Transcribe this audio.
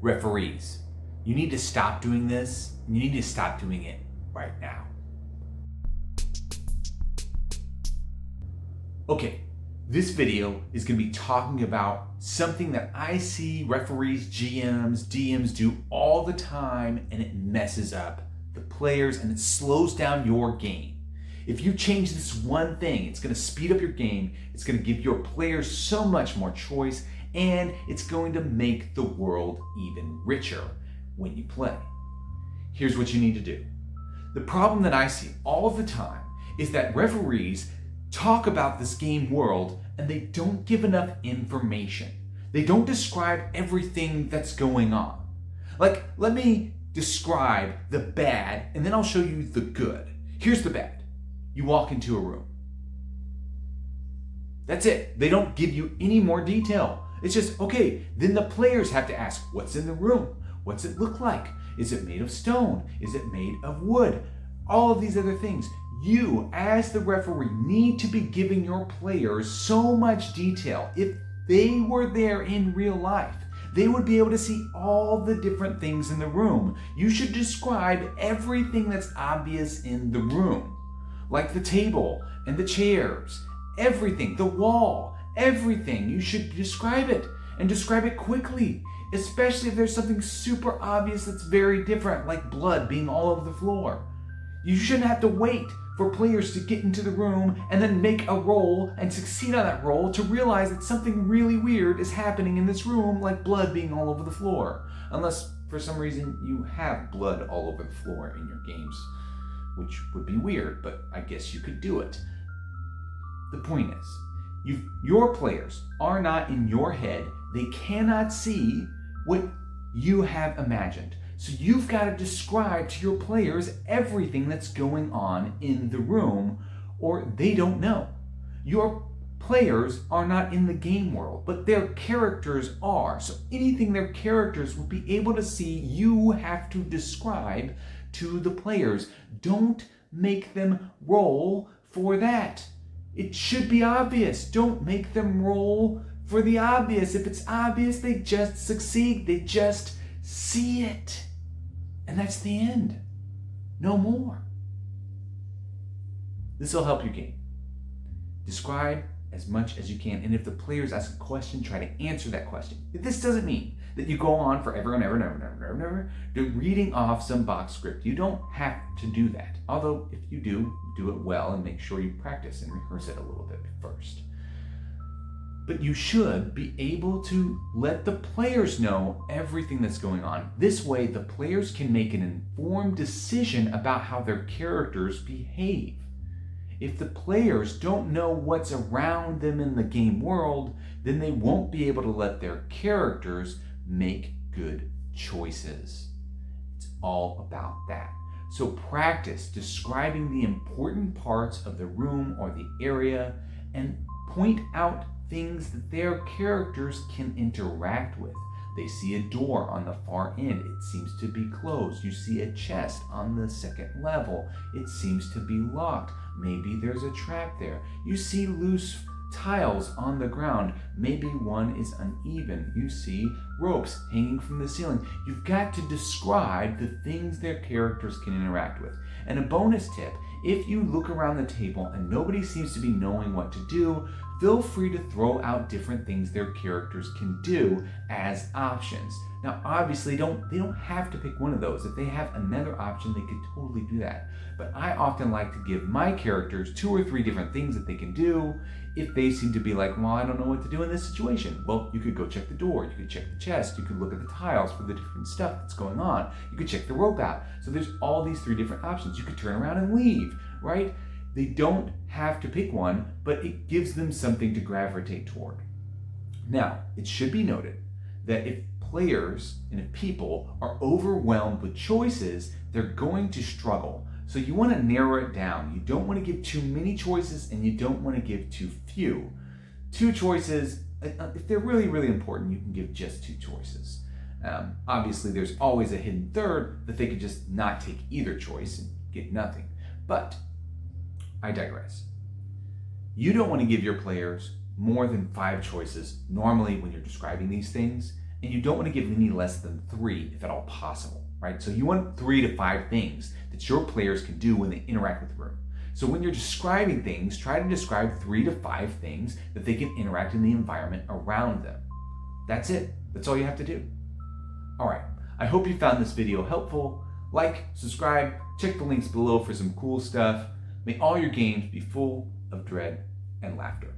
Referees, you need to stop doing this. You need to stop doing it right now. Okay, this video is going to be talking about something that I see referees, GMs, DMs do all the time, and it messes up the players and it slows down your game. If you change this one thing, it's going to speed up your game, it's going to give your players so much more choice, and it's going to make the world even richer when you play. Here's what you need to do. The problem that I see all the time is that referees talk about this game world and they don't give enough information. They don't describe everything that's going on. Like, let me describe the bad and then I'll show you the good. Here's the bad. You walk into a room. That's it. They don't give you any more detail. It's just, okay, then the players have to ask, what's in the room? What's it look like? Is it made of stone? Is it made of wood? All of these other things. You, as the referee, need to be giving your players so much detail. If they were there in real life, they would be able to see all the different things in the room. You should describe everything that's obvious in the room, like the table and the chairs, everything, the wall, everything. You should describe it and describe it quickly, especially if there's something super obvious that's very different, like blood being all over the floor. You shouldn't have to wait for players to get into the room and then make a roll and succeed on that roll to realize that something really weird is happening in this room, like blood being all over the floor. Unless, for some reason, you have blood all over the floor in your games, which would be weird, but I guess you could do it. The point is, your players are not in your head. They cannot see what you have imagined. So you've got to describe to your players everything that's going on in the room, or they don't know. Your players are not in the game world, but their characters are. So anything their characters will be able to see, you have to describe to the players. Don't make them roll for that. It should be obvious. Don't make them roll for the obvious. If it's obvious, they just succeed. They just see it. And that's the end. No more. This will help your game. Describe as much as you can. And if the players ask a question, try to answer that question. This doesn't mean that you go on forever and ever and ever and ever reading off some box script. You don't have to do that. Although if you do it well and make sure you practice and rehearse it a little bit first. But you should be able to let the players know everything that's going on. This way, the players can make an informed decision about how their characters behave. If the players don't know what's around them in the game world, then they won't be able to let their characters make good choices. It's all about that. So practice describing the important parts of the room or the area and point out things that their characters can interact with. They see a door on the far end. It seems to be closed. You see a chest on the second level. It seems to be locked. Maybe there's a trap there. You see loose tiles on the ground. Maybe one is uneven. You see ropes hanging from the ceiling. You've got to describe the things their characters can interact with. And a bonus tip, if you look around the table and nobody seems to be knowing what to do, feel free to throw out different things their characters can do as options. Now, obviously, they don't have to pick one of those. If they have another option, they could totally do that. But I often like to give my characters 2 or 3 different things that they can do if they seem to be like, well, I don't know what to do in this situation. Well, you could go check the door. You could check the chest. You could look at the tiles for the different stuff that's going on. You could check the rope out. So there's all these 3 different options. You could turn around and leave, right? They don't have to pick one, but it gives them something to gravitate toward. Now, it should be noted that if players and if people are overwhelmed with choices, they're going to struggle. So you want to narrow it down. You don't want to give too many choices and you don't want to give too few. 2 choices, if they're really, really important, you can give just 2 choices. Obviously, there's always a hidden third that they could just not take either choice and get nothing. But I digress. You don't want to give your players more than 5 choices normally when you're describing these things, and you don't want to give any less than 3 if at all possible, right? So you want 3 to 5 things that your players can do when they interact with the room. So when you're describing things, try to describe 3 to 5 things that they can interact in the environment around them. That's it. That's all you have to do. All right. I hope you found this video helpful. Like, subscribe, check the links below for some cool stuff. May all your games be full of dread and laughter.